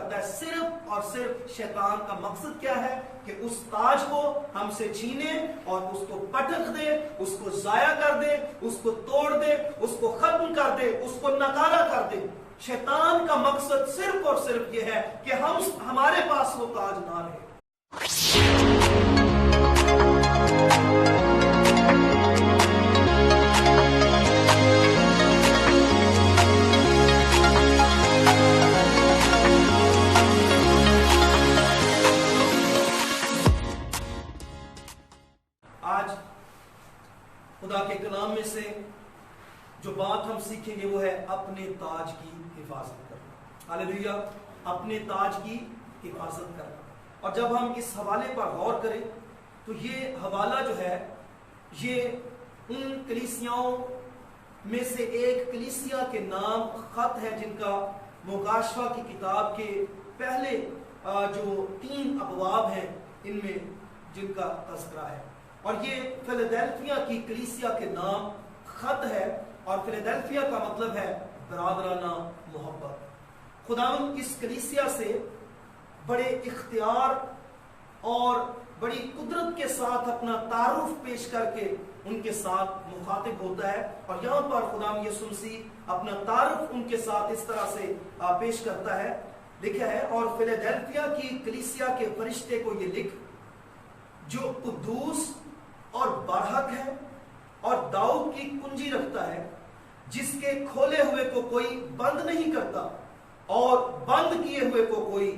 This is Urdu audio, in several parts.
کرتا ہے. صرف اور صرف شیطان کا مقصد کیا ہے کہ اس تاج کو ہم سے چھینے اور اس کو پٹخ دے, اس کو ضائع کر دے, اس کو توڑ دے, اس کو ختم کر دے, اس کو نکارا کر دے. شیطان کا مقصد صرف اور صرف یہ ہے کہ ہمارے پاس وہ تاج نہ رہے. آج خدا کے کلام میں سے جو بات ہم سیکھیں گے وہ ہے اپنے تاج کی حفاظت کرنا. ہاللیلویا, اپنے تاج کی حفاظت کرنا. اور جب ہم اس حوالے پر غور کریں تو یہ حوالہ جو ہے یہ ان کلیسیاؤں میں سے ایک کلیسیا کے نام خط ہے جن کا مکاشفہ کی کتاب کے پہلے جو 3 ابواب ہیں ان میں جن کا تذکرہ ہے. اور یہ فیلادلفیا کی کلیسیا کے نام خط ہے, اور فیلادلفیا کا مطلب ہے برادرانہ محبت. خداوند اس کلیسیا سے بڑے اختیار اور بڑی قدرت کے ساتھ اپنا تعارف پیش کر کے ان کے ساتھ مخاطب ہوتا ہے. اور یہاں پر خداوند یسوع مسیح اپنا تعارف ان کے ساتھ اس طرح سے پیش کرتا ہے. لکھا ہے, اور فیلادلفیا کی کلیسیا کے فرشتے کو یہ لکھ جو قدوس اور برحق ہے اور داؤد کی کنجی رکھتا ہے, جس کے کھولے ہوئے کو کوئی بند نہیں کرتا اور بند کیے ہوئے کو کوئی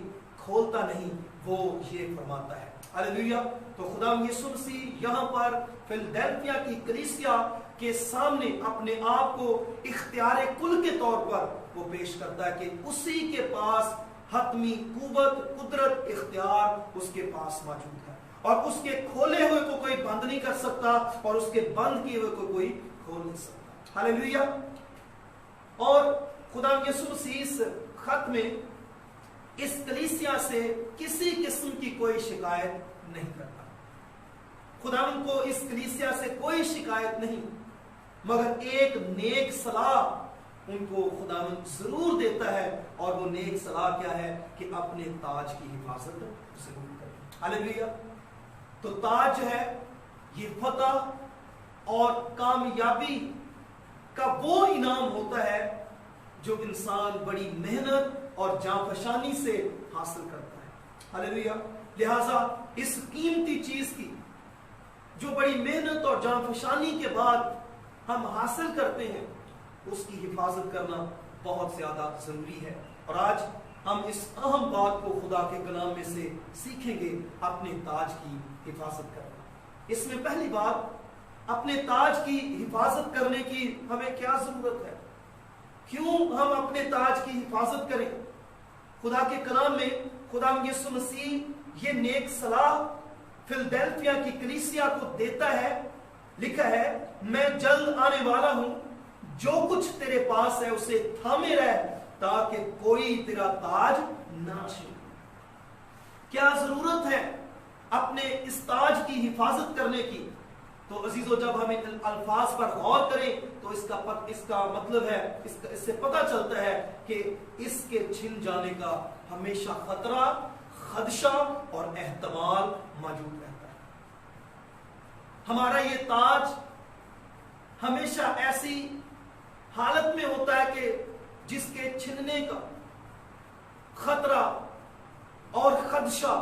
کھولتا نہیں, وہ یہ فرماتا ہے. ہاللیلویا. تو خدا یسوع مسیح یہاں پر فیلادلفیا کی کلیسیا کے سامنے اپنے آپ کو اختیار کل کے طور پر وہ پیش کرتا ہے کہ اسی کے پاس حتمی قوت, قدرت, اختیار اس کے پاس موجود ہے, اور اس کے کھولے ہوئے کو کوئی بند نہیں کر سکتا اور اس کے بند کیے ہوئے کو کوئی کھول نہیں سکتا. ہاللیلویا. اور خدا یسوع مسیح اس خط میں اس کلیسیا سے کسی قسم کی کوئی شکایت نہیں کرتا. خدا ان کو اس کلیسیا سے کوئی شکایت نہیں, مگر ایک نیک صلاح ان کو خدا ضرور دیتا ہے, اور وہ نیک صلاح کیا ہے کہ اپنے تاج کی حفاظت ضرور کریں. ہاللیلویا. تو تاج جو ہے یہ فتح اور کامیابی کا وہ انعام ہوتا ہے جو انسان بڑی محنت اور جانفشانی سے حاصل کرتا ہے. ہاللیلویا. لہذا اس قیمتی چیز کی جو بڑی محنت اور جانفشانی کے بعد ہم حاصل کرتے ہیں, اس کی حفاظت کرنا بہت زیادہ ضروری ہے. اور آج ہم اس اہم بات کو خدا کے کلام میں سے سیکھیں گے, اپنے تاج کی حفاظت کرنا. اس میں پہلی بات, اپنے تاج کی حفاظت کرنے کی ہمیں کیا ضرورت ہے, کیوں ہم اپنے تاج کی حفاظت کریں. خدا کے کلام میں خدا یسوع مسیح یہ نیک صلاح فیلادلفیا کی کلیسیا کو دیتا ہے. لکھا ہے, میں جلد آنے والا ہوں, جو کچھ تیرے پاس ہے اسے تھامے رہ تاکہ کوئی تیرا تاج نہ چھینے. کیا ضرورت ہے اپنے اس تاج کی حفاظت کرنے کی؟ تو عزیزو, جب ہم ان الفاظ پر غور کریں تو اس کا مطلب ہے, اس سے پتہ چلتا ہے کہ اس کے چھن جانے کا ہمیشہ خطرہ, خدشہ اور احتمال موجود رہتا ہے. ہمارا یہ تاج ہمیشہ ایسی حالت میں ہوتا ہے کہ جس کے چھننے کا خطرہ اور خدشہ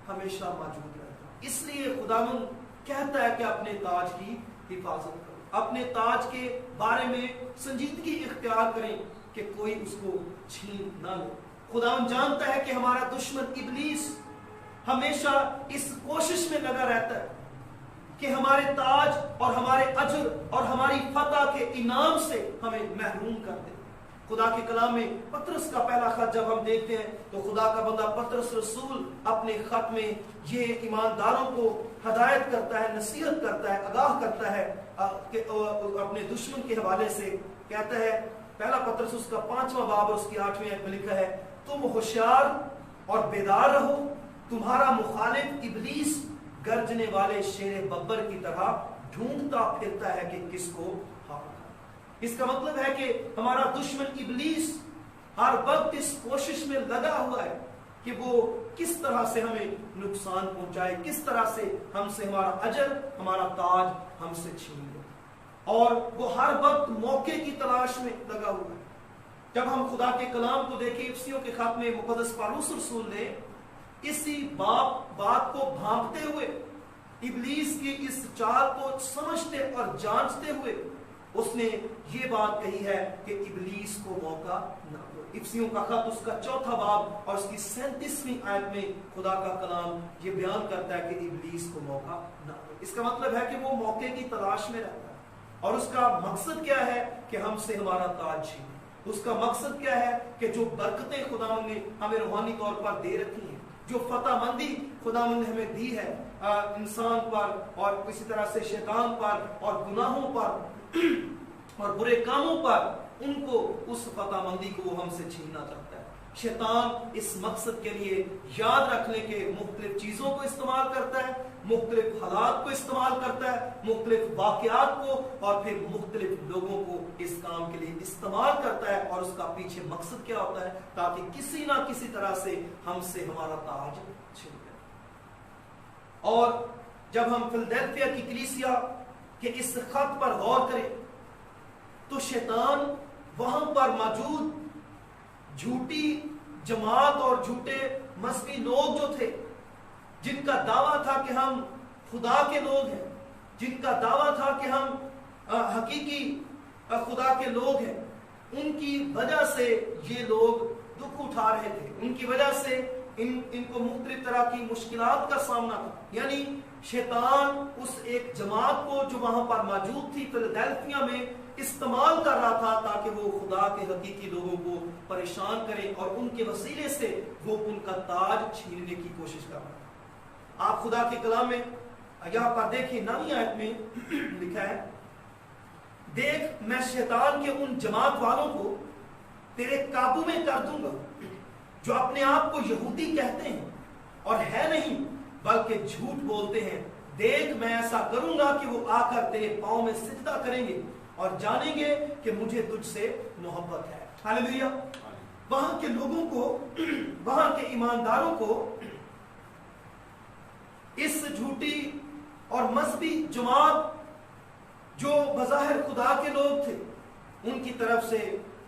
ہمیشہ موجود رہتا ہے. اس لیے خداوند کہتا ہے کہ اپنے تاج کی حفاظت کرو, اپنے تاج کے بارے میں سنجیدگی اختیار کریں کہ کوئی اس کو چھین نہ لے. خداوند جانتا ہے کہ ہمارا دشمن ابلیس ہمیشہ اس کوشش میں لگا رہتا ہے کہ ہمارے تاج اور ہمارے اجر اور ہماری فتح کے انعام سے ہمیں محروم کر دے. خدا کے کلام میں پطرس کا پہلا خط جب ہم دیکھتے ہیں تو خدا کا بندہ پطرس رسول اپنے خط میں یہ ایمانداروں کو ہدایت کرتا ہے, نصیحت کرتا ہے, آگاہ کرتا ہے کہ اپنے دشمن کے حوالے سے کہتا ہے. پہلا پطرس اس کا 5واں باب اور اس کی 8ویں آیت میں لکھا ہے, تم ہوشیار اور بیدار رہو, تمہارا مخالف ابلیس گرجنے والے شیر ببر کی طرح ڈھونڈتا پھرتا ہے کہ کس کو ہار. اس کا مطلب ہے کہ ہمارا دشمن ابلیس ہر وقت اس کوشش میں لگا ہوا ہے کہ وہ کس طرح سے ہمیں نقصان پہنچائے، کس طرح سے ہم سے ہمارا اجر، ہمارا تاج ہم سے چھین لے، اور وہ ہر وقت موقع کی تلاش میں لگا ہوا ہے۔ جب ہم خدا کے کلام کو دیکھیں، افسیوں کے خط میں مقدس پالوس رسول نے اسی بات کو بھانپتے ہوئے، ابلیس کی اس چال کو سمجھتے اور جانچتے ہوئے اس نے یہ بات کہی ہے کہ ابلیس کو موقع نہ دو۔ افسیوں کا خط اس کا 4 باب اور اس کی 37ویں آیت میں خدا کا کلام یہ بیان کرتا ہے کہ ابلیس کو موقع نہ دو۔ اس کا مطلب ہے کہ وہ موقع کی تلاش میں رہتا ہے، اور اس کا مقصد کیا ہے کہ ہم سے ہمارا تاج چھینے۔ اس کا مقصد کیا ہے کہ جو برکتیں خدا نے ہمیں روحانی طور پر دے رکھی ہیں، جو فتح مندی خدا نے ہمیں دی ہے انسان پر اور اسی طرح سے شیطان پر اور گناہوں پر اور برے کاموں پر، ان کو اس فتح مندی کو وہ ہم سے چھیننا چاہتا ہے۔ شیطان اس مقصد کے لیے یاد رکھنے کے مختلف چیزوں کو استعمال کرتا ہے، مختلف حالات کو استعمال کرتا ہے، مختلف واقعات کو، اور پھر مختلف لوگوں کو اس کام کے لیے استعمال کرتا ہے، اور اس کا پیچھے مقصد کیا ہوتا ہے؟ تاکہ کسی نہ کسی طرح سے ہم سے ہمارا تاج چھین جائے۔ اور جب ہم فلدیلفیا کی کلیسیا کے اس خط پر غور کریں تو شیطان وہاں پر موجود جھوٹی جماعت اور جھوٹے مذہبی لوگ جو تھے، جن کا دعویٰ تھا کہ ہم خدا کے لوگ ہیں، جن کا دعویٰ تھا کہ ہم حقیقی خدا کے لوگ ہیں، ان کی وجہ سے یہ لوگ دکھ اٹھا رہے تھے، ان کی وجہ سے ان کو مختلف طرح کی مشکلات کا سامنا تھا۔ یعنی شیطان اس ایک جماعت کو جو وہاں پر موجود تھی فلدیلفیا میں استعمال کر رہا تھا تاکہ وہ خدا کے حقیقی لوگوں کو پریشان کرے، اور ان کے وسیلے سے وہ ان کا تاج چھیننے کی کوشش کر رہا تھا۔ آپ خدا کے کلام میں یہاں پر دیکھیں 9ویں آیت میں لکھا ہے، دیکھ میں شیطان کے ان جماعت والوں کو تیرے قابو میں کر دوں گا جو اپنے آپ کو یہودی کہتے ہیں اور ہے نہیں بلکہ جھوٹ بولتے ہیں۔ دیکھ میں ایسا کروں گا کہ وہ آ کر تیرے پاؤں میں سجدہ کریں گے اور جانیں گے کہ مجھے تجھ سے محبت ہے۔ ہاللیلویہ۔ وہاں کے لوگوں کو، وہاں کے ایمانداروں کو اس جھوٹی اور مذہبی جماعت جو بظاہر خدا کے لوگ تھے، ان کی طرف سے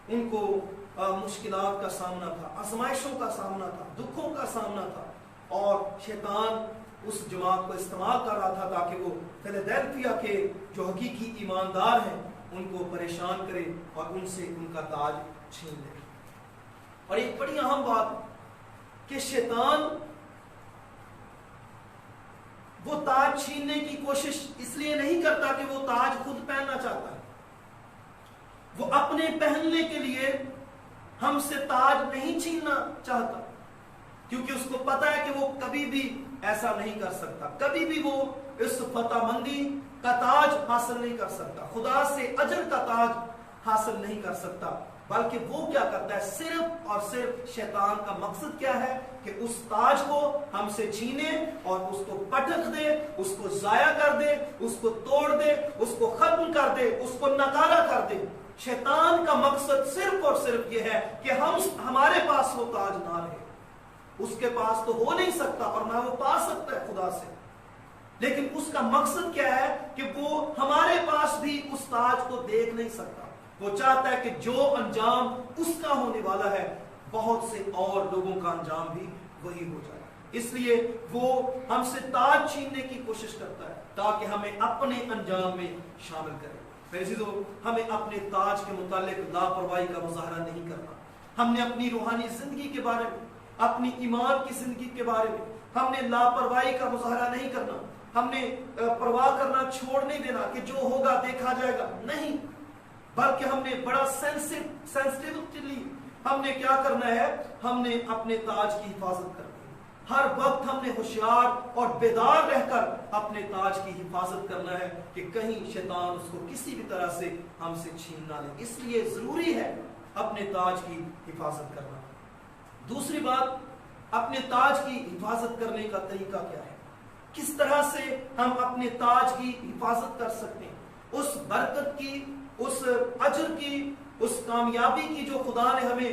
ان کو مشکلات کا سامنا تھا، آزمائشوں کا سامنا تھا، دکھوں کا سامنا تھا، اور شیطان اس جماعت کو استعمال کر رہا تھا تاکہ وہ فلدیلفیا کے جو حقیقی ایماندار ہیں ان کو پریشان کرے اور ان سے ان کا تاج چھین لے۔ اور ایک بڑی اہم بات کہ شیطان وہ تاج چھیننے کی کوشش اس لیے نہیں کرتا کہ وہ تاج خود پہننا چاہتا ہے، وہ اپنے پہننے کے لیے ہم سے تاج نہیں چھیننا چاہتا، کیونکہ اس کو پتا ہے کہ وہ کبھی بھی ایسا نہیں کر سکتا، کبھی بھی وہ اس فتح مندی کا تاج حاصل نہیں کر سکتا، خدا سے اجر کا تاج حاصل نہیں کر سکتا، بلکہ وہ کیا کرتا ہے؟ صرف اور صرف شیطان کا مقصد کیا ہے کہ اس تاج کو ہم سے چھینے اور اس کو پٹخ دے، اس کو ضائع کر دے، اس کو توڑ دے، اس کو ختم کر دے، اس کو نکارا کر دے۔ شیطان کا مقصد صرف اور صرف یہ ہے کہ ہمارے پاس وہ تاج نہ رہے۔ اس کے پاس تو ہو نہیں سکتا اور نہ وہ پا سکتا ہے خدا سے، لیکن اس کا مقصد کیا ہے کہ وہ ہمارے پاس بھی اس تاج کو دیکھ نہیں سکتا۔ وہ چاہتا ہے کہ جو انجام اس کا ہونے والا ہے، بہت سے اور لوگوں کا انجام بھی وہی ہو جائے۔ اس لیے وہ ہم سے تاج چھیننے کی کوشش کرتا ہے تاکہ ہمیں اپنے انجام میں شامل کرے۔ میرے عزیزو، ہمیں اپنے تاج کے متعلق لاپرواہی کا مظاہرہ نہیں کرنا۔ ہم نے اپنی روحانی زندگی کے بارے میں، اپنی ایمان کی زندگی کے بارے میں ہم نے لاپرواہی کا مظاہرہ نہیں کرنا۔ ہم نے پرواہ کرنا چھوڑ نہیں دینا کہ جو ہوگا دیکھا جائے گا، نہیں، بلکہ ہم نے بڑا سینسٹیولی ہم نے کیا کرنا ہے؟ ہم نے اپنے تاج کی حفاظت کرنی ہے۔ ہر وقت ہم نے ہوشیار اور بیدار رہ کر اپنے تاج کی حفاظت کرنا ہے کہ کہیں شیطان اس کو کسی بھی طرح سے ہم سے چھین نہ لے۔ اس لیے ضروری ہے اپنے تاج کی حفاظت کرنا۔ دوسری بات، اپنے تاج کی حفاظت کرنے کا طریقہ کیا ہے؟ کس طرح سے ہم اپنے تاج کی حفاظت کر سکتے ہیں؟ اس برکت کی، اس اجر کی، اس کامیابی کی جو خدا نے ہمیں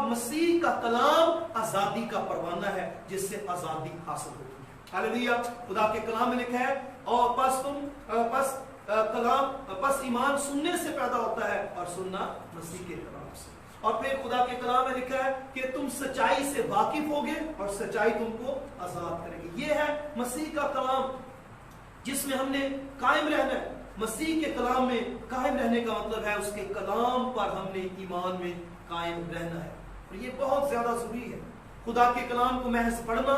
مسیح کا کلام آزادی کا پروانہ ہے جس سے آزادی حاصل ہوتی ہے۔ ہاللیلویہ۔ خدا کے کلام میں لکھا ہے اور پس ایمان سننے سے پیدا ہوتا ہے اور سننا مسیح کے کلام سے۔ اور پھر خدا کے کلام میں لکھا ہے کہ تم سچائی سے واقف ہوگے اور سچائی تم کو آزاد کرے گی۔ یہ ہے مسیح کا کلام جس میں ہم نے قائم رہنا ہے۔ مسیح کے کلام میں قائم رہنے کا مطلب ہے اس کے کلام پر ہم نے ایمان میں قائم رہنا ہے، اور یہ بہت زیادہ ضروری ہے۔ خدا کے کلام کو محض پڑھنا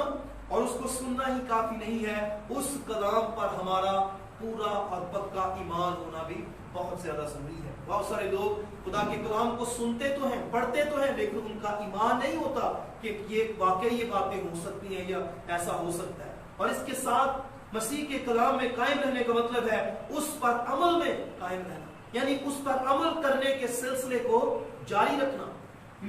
اور اس کو سننا ہی کافی نہیں ہے، اس کلام پر ہمارا پورا اور پکا ایمان ہونا بھی بہت زیادہ ضروری ہے۔ بہت سارے لوگ خدا کے کلام کو سنتے تو ہیں، پڑھتے تو ہیں، لیکن ان کا ایمان نہیں ہوتا کہ یہ واقعی یہ باتیں ہو سکتی ہیں یا ایسا ہو سکتا ہے۔ اور اس کے ساتھ مسیح کے کلام میں قائم رہنے کا مطلب ہے اس پر عمل میں قائم رہنا، یعنی اس پر عمل کرنے کے سلسلے کو جاری رکھنا۔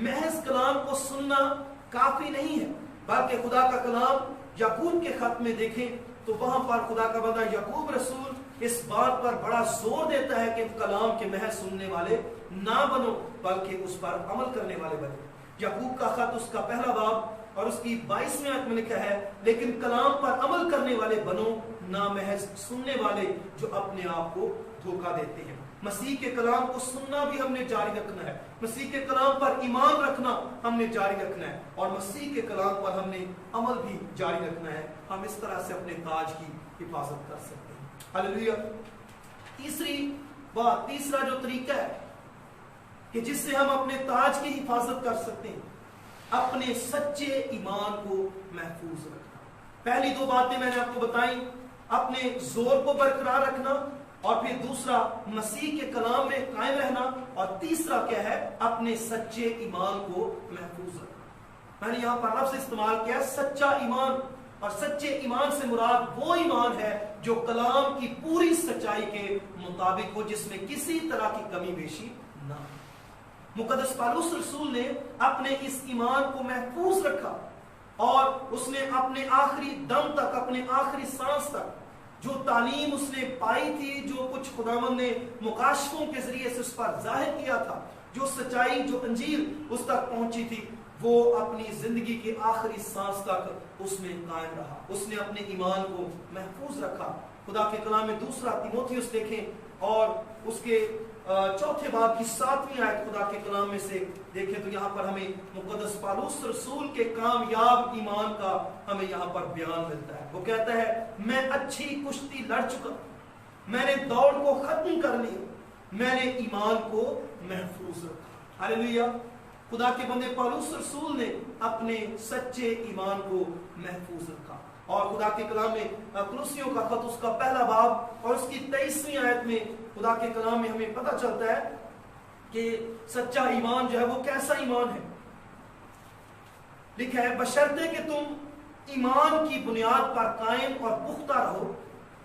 محض کلام کو سننا کافی نہیں ہے، بلکہ خدا کا کلام یعقوب کے خط میں دیکھیں تو وہاں پر خدا کا بندہ یعقوب رسول اس بات پر بڑا زور دیتا ہے کہ کلام کے محض سننے والے نہ بنو بلکہ اس پر عمل کرنے والے بنو۔ یعقوب کا خط اس کا پہلا باب اور اس کی 22ویں آیت میں لکھا ہے، لیکن کلام پر عمل کرنے والے بنو، نہ محض سننے والے جو اپنے آپ کو دھوکہ دیتے ہیں۔ مسیح کے کلام کو سننا بھی ہم نے جاری رکھنا ہے، مسیح کے کلام پر ایمان رکھنا ہم نے جاری رکھنا ہے، اور مسیح کے کلام پر ہم نے عمل بھی جاری رکھنا ہے۔ ہم اس طرح سے اپنے تاج کی حفاظت کر سکتے ہیں۔ ہاللیلویہ۔ تیسرا جو طریقہ ہے کہ جس سے ہم اپنے تاج کی حفاظت کر سکتے ہیں، اپنے سچے ایمان کو محفوظ رکھنا۔ پہلی دو باتیں میں نے آپ کو بتائیں، اپنے زور کو برقرار رکھنا، اور پھر دوسرا مسیح کے کلام میں قائم رہنا، اور تیسرا کیا ہے، اپنے سچے ایمان کو محفوظ رکھنا۔ میں نے یہاں پر لفظ استعمال کیا سچا ایمان، اور سچے ایمان سے مراد وہ ایمان ہے جو کلام کی پوری سچائی کے مطابق ہو، جس میں کسی طرح کی کمی بیشی نہ ہو۔ مقدس پالوس رسول نے اپنے اس ایمان کو محفوظ رکھا، اور اس نے اپنے آخری دم تک، اپنے آخری سانس تک جو تعلیم اس نے پائی تھی، جو کچھ خداوند نے مکاشفوں کے ذریعے سے اس پر ظاہر کیا تھا، جو سچائی، جو انجیل اس تک پہنچی تھی، وہ اپنی زندگی کے آخری سانس تک اس میں قائم رہا۔ اس نے اپنے ایمان کو محفوظ رکھا۔ خدا کے کلام میں دوسرا تیموتھیوس دیکھیں اور اس کے چوتھے باب کی 7ویں آیت خدا کے کلام میں سے دیکھیں تو یہاں پر ہمیں مقدس پالوس رسول کے کامیاب ایمان کا ہمیں یہاں پر بیان ملتا ہے۔ وہ کہتا ہے، میں اچھی کشتی لڑ چکا، میں نے دوڑ کو ختم کر لیا، میں نے ایمان کو محفوظ رکھا۔ ہاللیلویہ۔ خدا کے بندے پالوس رسول نے اپنے سچے ایمان کو محفوظ رکھا، اور خدا کے کلام میں کولوسیوں کا خط اس کا پہلا باب اور اس کی 23ویں آیت میں خدا کے کلام میں ہمیں پتہ چلتا ہے کہ سچا ایمان جو ہے وہ کیسا ایمان ہے۔ لکھا ہے، بشرطے کہ تم ایمان کی بنیاد پر قائم اور پختہ رہو،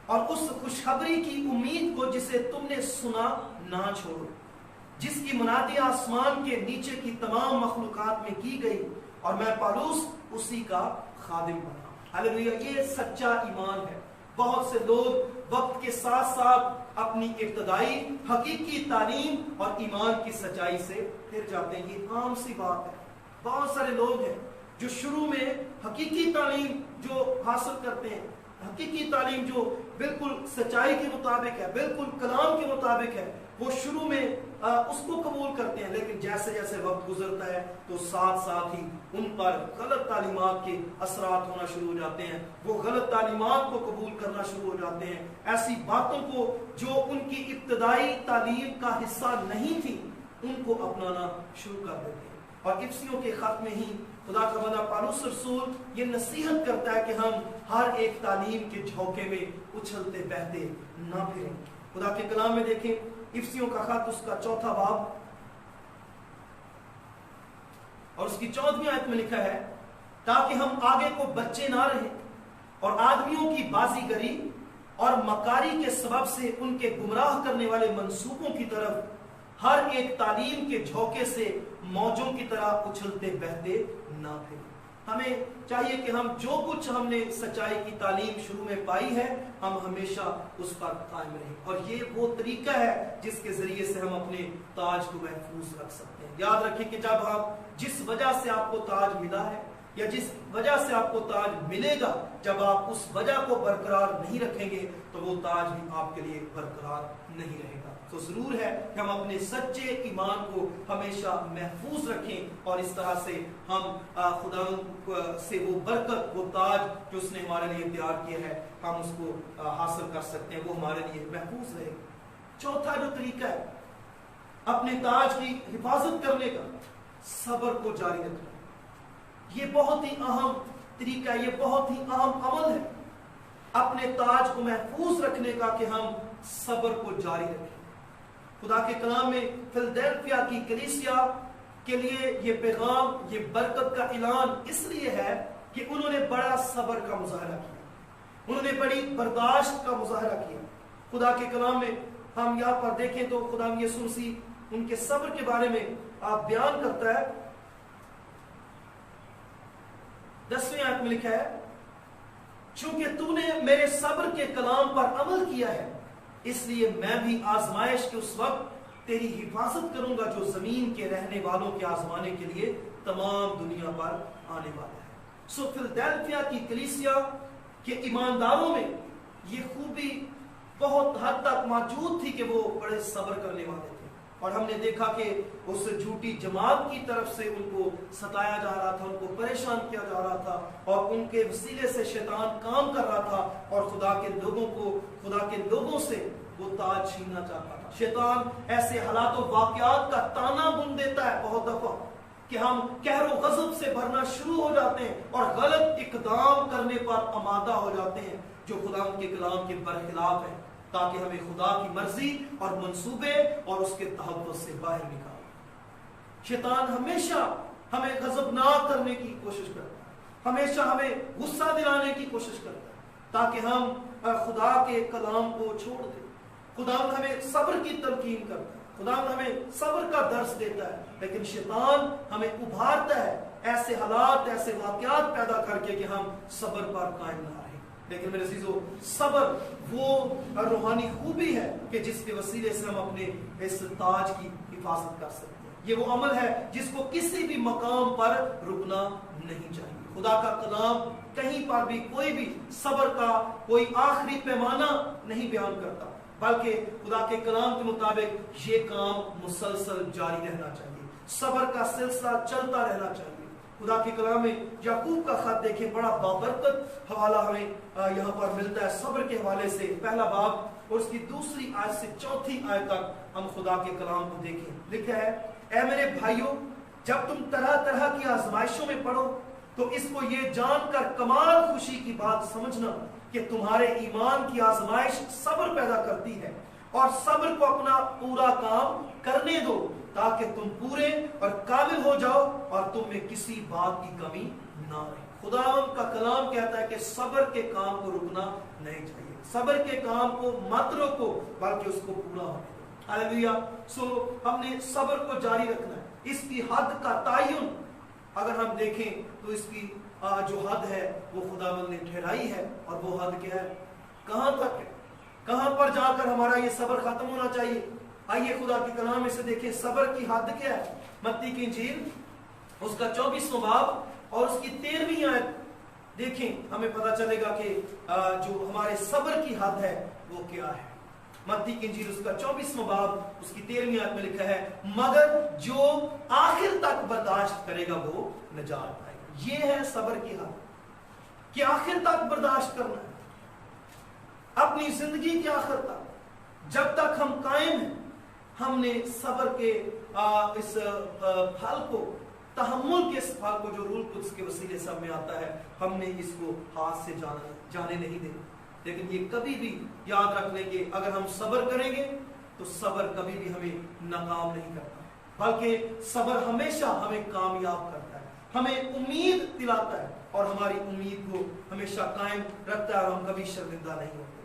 اور اس خوشخبری کی امید کو جسے تم نے سنا نہ چھوڑو، جس کی منادی آسمان کے نیچے کی تمام مخلوقات میں کی گئی، اور میں پالوس اسی کا خادم بنا۔ ہاللیلویہ۔ یہ سچا ایمان ہے۔ بہت سے لوگ وقت کے ساتھ ساتھ اپنی ابتدائی حقیقی تعلیم اور ایمان کی سچائی سے پھر جاتے ہیں۔ یہ عام سی بات ہے۔ بہت سارے لوگ ہیں جو شروع میں حقیقی تعلیم جو حاصل کرتے ہیں، حقیقی تعلیم جو بالکل سچائی کے مطابق ہے، بالکل کلام کے مطابق ہے، وہ شروع میں اس کو قبول کرتے ہیں، لیکن جیسے جیسے وقت گزرتا ہے تو ساتھ ساتھ ہی ان پر غلط تعلیمات کے اثرات ہونا شروع ہو جاتے ہیں۔ وہ غلط تعلیمات کو قبول کرنا شروع ہو جاتے ہیں، ایسی باتوں کو جو ان کی ابتدائی تعلیم کا حصہ نہیں تھی ان کو اپنانا شروع کر دیتے ہیں۔ اور افسیوں کے خط میں ہی خدا کا بندہ پالوس رسول یہ نصیحت کرتا ہے کہ ہم ہر ایک تعلیم کے جھونکے میں اچھلتے بہتے نہ پھریں۔ خدا کے کلام میں دیکھیں افسیوں کا خط اس کا 4 باب اور اس کی 14ویں آیت میں لکھا ہے، تاکہ ہم آگے کو بچے نہ رہیں اور آدمیوں کی بازی گری اور مکاری کے سبب سے ان کے گمراہ کرنے والے منصوبوں کی طرف ہر ایک تعلیم کے جھونکے سے موجوں کی طرح اچھلتے بہتے نہ پھریں۔ ہمیں چاہیے کہ ہم جو کچھ ہم نے سچائی کی تعلیم شروع میں پائی ہے ہم ہمیشہ اس پر قائم رہیں، اور یہ وہ طریقہ ہے جس کے ذریعے سے ہم اپنے تاج کو محفوظ رکھ سکتے ہیں۔ یاد رکھیں کہ جب ہم جس وجہ سے آپ کو تاج ملا ہے یا جس وجہ سے آپ کو تاج ملے گا، جب آپ اس وجہ کو برقرار نہیں رکھیں گے تو وہ تاج بھی آپ کے لیے برقرار نہیں رہے گا۔ تو ضرور ہے کہ ہم اپنے سچے ایمان کو ہمیشہ محفوظ رکھیں، اور اس طرح سے ہم خدا سے وہ برکت، وہ تاج جو اس نے ہمارے لیے تیار کیا ہے، ہم اس کو حاصل کر سکتے ہیں، وہ ہمارے لیے محفوظ رہے گا۔ چوتھا جو طریقہ ہے اپنے تاج کی حفاظت کرنے کا، صبر کو جاری رکھنا۔ یہ بہت ہی اہم طریقہ ہے، یہ بہت ہی اہم عمل ہے اپنے تاج کو محفوظ رکھنے کا، کہ ہم صبر کو جاری رکھیں۔ خدا کے کلام میں فلادیلفیا کی کلیسیا کے لیے یہ پیغام، یہ برکت کا اعلان اس لیے ہے کہ انہوں نے بڑا صبر کا مظاہرہ کیا، انہوں نے بڑی برداشت کا مظاہرہ کیا۔ خدا کے کلام میں ہم یہاں پر دیکھیں تو خدا یسوع مسیح ان کے صبر کے بارے میں آپ بیان کرتا ہے۔ 10ویں آیت میں لکھا ہے، چونکہ تو نے میرے صبر کے کلام پر عمل کیا ہے، اس لیے میں بھی آزمائش کے اس وقت تیری حفاظت کروں گا جو زمین کے رہنے والوں کے آزمانے کے لیے تمام دنیا پر آنے والا ہے۔ سو فلادیلفیا کی کلیسیا کے ایمانداروں میں یہ خوبی بہت حد تک موجود تھی کہ وہ بڑے صبر کرنے والے تھے، اور ہم نے دیکھا کہ اس جھوٹی جماعت کی طرف سے ان کو ستایا جا رہا تھا، ان کو پریشان کیا جا رہا تھا، اور ان کے وسیلے سے شیطان کام کر رہا تھا، اور خدا کے لوگوں سے وہ تاج چھیننا چاہتا تھا۔ شیطان ایسے حالات و واقعات کا تانا بن دیتا ہے بہت دفعہ کہ ہم قہر و غضب سے بھرنا شروع ہو جاتے ہیں اور غلط اقدام کرنے پر آمادہ ہو جاتے ہیں جو خدا کے کلام کے برخلاف ہے، تاکہ ہمیں خدا کی مرضی اور منصوبے اور اس کے تحفظ سے باہر نکالے۔ شیطان ہمیشہ ہمیں غضبناک کرنے کی کوشش کرتا ہے، ہمیشہ ہمیں غصہ دلانے کی کوشش کرتا ہے تاکہ ہم خدا کے کلام کو چھوڑ دیں۔ خدا ہمیں صبر کی تلقین کرتا ہے، خدا ہمیں صبر کا درس دیتا ہے، لیکن شیطان ہمیں ابھارتا ہے ایسے حالات، ایسے واقعات پیدا کر کے کہ ہم صبر پر قائم نہ رہیں۔ لیکن میرے عزیزو، صبر وہ روحانی خوبی ہے کہ جس کے وسیلے سے ہم اپنے اس تاج کی حفاظت کر سکتے ہیں۔ یہ وہ عمل ہے جس کو کسی بھی مقام پر رکنا نہیں چاہیے۔ خدا کا کلام کہیں پر بھی کوئی بھی صبر کا کوئی آخری پیمانہ نہیں بیان کرتا، بلکہ خدا کے کلام کے مطابق یہ کام مسلسل جاری رہنا چاہیے، صبر کا سلسلہ چلتا رہنا چاہیے۔ خدا کے کلام میں یعقوب کا خط دیکھیں، بڑا بابرکت حوالہ ہمیں یہاں پر ملتا ہے صبر کے حوالے سے۔ پہلا باب اور اس کی 2 آیت سے 4 آیت تک ہم خدا کے کلام کو دیکھیں۔ لکھا ہے، اے میرے بھائیوں، جب تم طرح طرح کی آزمائشوں میں پڑو تو اس کو یہ جان کر کمال خوشی کی بات سمجھنا کہ تمہارے ایمان کی آزمائش صبر پیدا کرتی ہے، اور صبر کو اپنا پورا کام کرنے دو تاکہ تم پورے اور کامل ہو جاؤ اور تم میں کسی بات کی کمی نہ رہے۔ خدا کا کلام کہتا ہے کہ صبر کے کام کو رکنا نہیں چاہیے، صبر کے کام کو مت روکو بلکہ اس کو پورا ہونے دو۔ ہاللیلویہ۔ سو ہم نے صبر کو جاری رکھنا ہے۔ اس کی حد کا تعین اگر ہم دیکھیں تو اس کی جو حد ہے وہ خداوند نے ٹھہرائی ہے، اور وہ حد کیا ہے، کہاں تک ہے، کہاں پر جا کر ہمارا یہ صبر ختم ہونا چاہیے۔ آئیے خدا کے کلام میں سے دیکھیں صبر کی حد کیا ہے۔ متی کی انجیل اس کا 24واں باب اور اس کی 13ویں آیت دیکھیں، ہمیں پتہ چلے گا کہ جو ہمارے صبر کی حد ہے وہ کیا ہے۔ متی کی انجیل اس کا 24واں باب اس کی 13ویں آیت میں لکھا ہے، مگر جو آخر تک برداشت کرے گا وہ نجات پائے گا۔ یہ ہے صبر کی حد کہ آخر تک برداشت کرنا ہے، اپنی زندگی کے آخر تک جب تک ہم قائم ہیں ہم نے صبر کے اس پھل کو، تحمل کے اس پھل کو جو روح القدس کے وسیلے سے ہمیں آتا ہے، ہم نے اس کو ہاتھ سے جانے نہیں دینا۔ لیکن یہ کبھی بھی یاد رکھ لیں کہ اگر ہم صبر کریں گے تو صبر کبھی بھی ہمیں ناکام نہیں کرتا، بلکہ صبر ہمیشہ ہمیں کامیاب کرتا ہے، ہمیں امید دلاتا ہے اور ہماری امید کو ہمیشہ قائم رکھتا ہے اور ہم کبھی شرمندہ نہیں ہوتے۔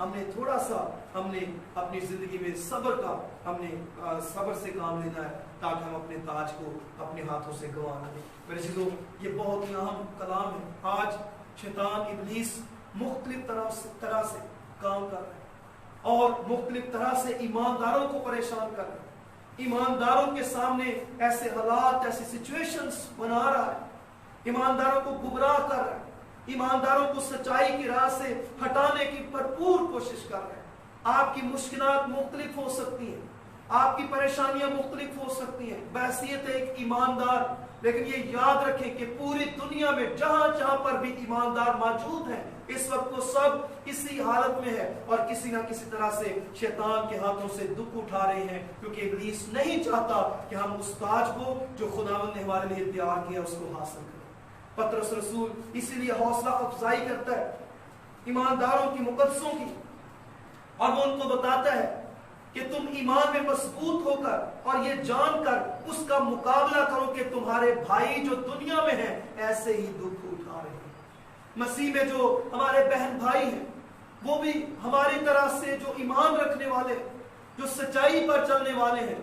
ہم نے تھوڑا سا اپنی زندگی میں صبر سے کام لینا ہے تاکہ ہم اپنے تاج کو اپنے ہاتھوں سے گنوا نہ دیں۔ میرے چیزوں، یہ بہت ہی اہم کلام ہے۔ آج شیطان ابلیس مختلف طرح سے کام کر رہا ہے اور مختلف طرح سے ایمانداروں کو پریشان کر رہا ہے، ایمانداروں کے سامنے ایسے حالات، ایسی سچویشنز بنا رہا ہے، ایمانداروں کو گمراہ کر رہا ہے، ایمانداروں کو سچائی کی راہ سے ہٹانے کی بھرپور کوشش کر رہے ہیں۔ آپ کی مشکلات مختلف ہو سکتی ہیں، آپ کی پریشانیاں مختلف ہو سکتی ہیں بحیثیت ایک ایماندار، لیکن یہ یاد رکھیں کہ پوری دنیا میں جہاں جہاں پر بھی ایماندار موجود ہیں اس وقت وہ سب اسی حالت میں ہے اور کسی نہ کسی طرح سے شیطان کے ہاتھوں سے دکھ اٹھا رہے ہیں، کیونکہ ابلیس نہیں چاہتا کہ ہم اس تاج کو جو خداوند نے ہمارے لیے تیار کیا اس کو حاصل کریں۔ پطرس رسول اسی لیے حوصلہ افزائی کرتا ہے ایمانداروں کی، مقدسوں کی، اور وہ ان کو بتاتا ہے کہ تم ایمان میں مضبوط ہو کر اور یہ جان کر اس کا مقابلہ کرو کہ تمہارے بھائی جو دنیا میں ہیں ایسے ہی دکھ اٹھا رہے ہیں۔ مسیح میں جو ہمارے بہن بھائی ہیں وہ بھی ہماری طرح سے جو ایمان رکھنے والے، جو سچائی پر چلنے والے ہیں،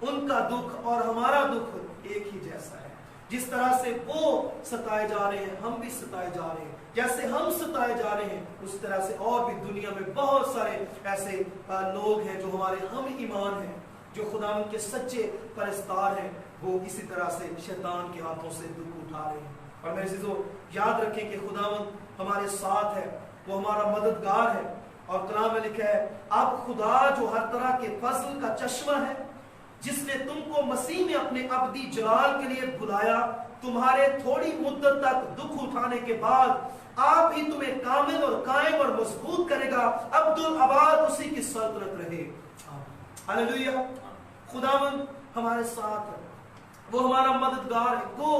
ان کا دکھ اور ہمارا دکھ ایک ہی جیسا ہے۔ جس طرح سے وہ ستائے جا رہے ہیں ہم بھی ستائے جا رہے ہیں، جیسے ہم ستائے جا رہے ہیں اس طرح سے اور بھی دنیا میں بہت سارے ایسے لوگ ہیں جو ہمارے ہم ایمان ہیں، جو خداوند کے سچے پرستار ہیں، وہ اسی طرح سے شیطان کے ہاتھوں سے دکھ اٹھا رہے ہیں۔ اور میرے عزیزو، یاد رکھیں کہ خداوند ہمارے ساتھ ہے، وہ ہمارا مددگار ہے، اور کلام میں لکھا ہے اب خدا جو ہر طرح کے فضل کا چشمہ ہے، جس نے تم کو مسیح میں اپنے ابدی جلال کے لیے بلایا، تمہارے تھوڑی مدت تک دکھ اٹھانے کے بعد آپ ہی تمہیں کامل اور قائم اور مضبوط کرے گا، عبدالآباد اسی کی سلطنت رہے۔ ہلیلویہ۔ خداوند ہمارے ساتھ ہے، وہ ہمارا مددگار ہے، وہ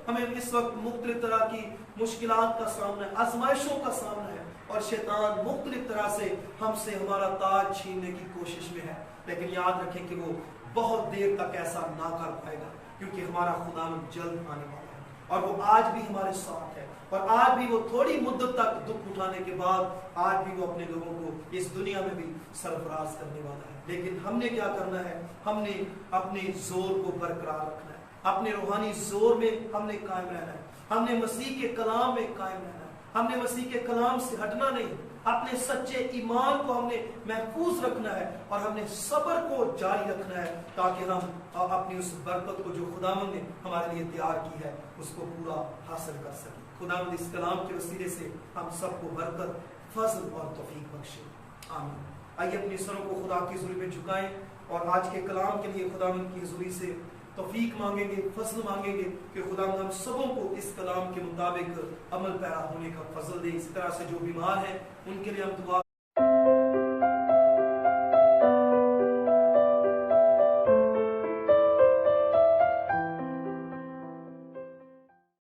ہمیں اس وقت مختلف طرح کی مشکلات کا سامنا ہے، آزمائشوں کا سامنا ہے، اور شیطان مختلف طرح سے ہم سے ہمارا تاج چھیننے کی کوشش میں ہے، لیکن یاد رکھیں کہ وہ بہت دیر تک ایسا نہ کر پائے گا، کیونکہ ہمارا خداوند جلد آنے والا ہے، اور وہ آج بھی ہمارے ساتھ ہے، اور آج بھی وہ تھوڑی مدت تک دکھ اٹھانے کے بعد آج بھی وہ اپنے لوگوں کو اس دنیا میں بھی سرفراز کرنے والا ہے۔ لیکن ہم نے کیا کرنا ہے؟ ہم نے اپنے زور کو برقرار رکھنا ہے، اپنے روحانی زور میں ہم نے قائم رہنا ہے، ہم نے مسیح کے کلام میں قائم رہنا ہے، ہم نے مسیح کے کلام سے ہٹنا نہیں، اپنے سچے ایمان کو ہم نے محفوظ رکھنا ہے، اور ہم نے صبر کو جاری رکھنا ہے تاکہ ہم اپنی اس برکت کو جو خداوند نے ہمارے لیے تیار کی ہے اس کو پورا حاصل کر سکیں۔ خداوند اس کلام کے وسیلے سے ہم سب کو برکت، فضل اور توفیق بخشے، آمین۔ آئیے اپنے سروں کو خدا کی حضوری میں جھکائیں اور آج کے کلام کے لیے خداوند کی حضوری سے توفیق مانگیں گے، فضل مانگیں گے کہ خداوند ہم سبوں کو اس کلام کے مطابق عمل پیرا ہونے کا فضل دے۔ اسی طرح سے جو بیمار ہیں ان کے لیے ہم دعا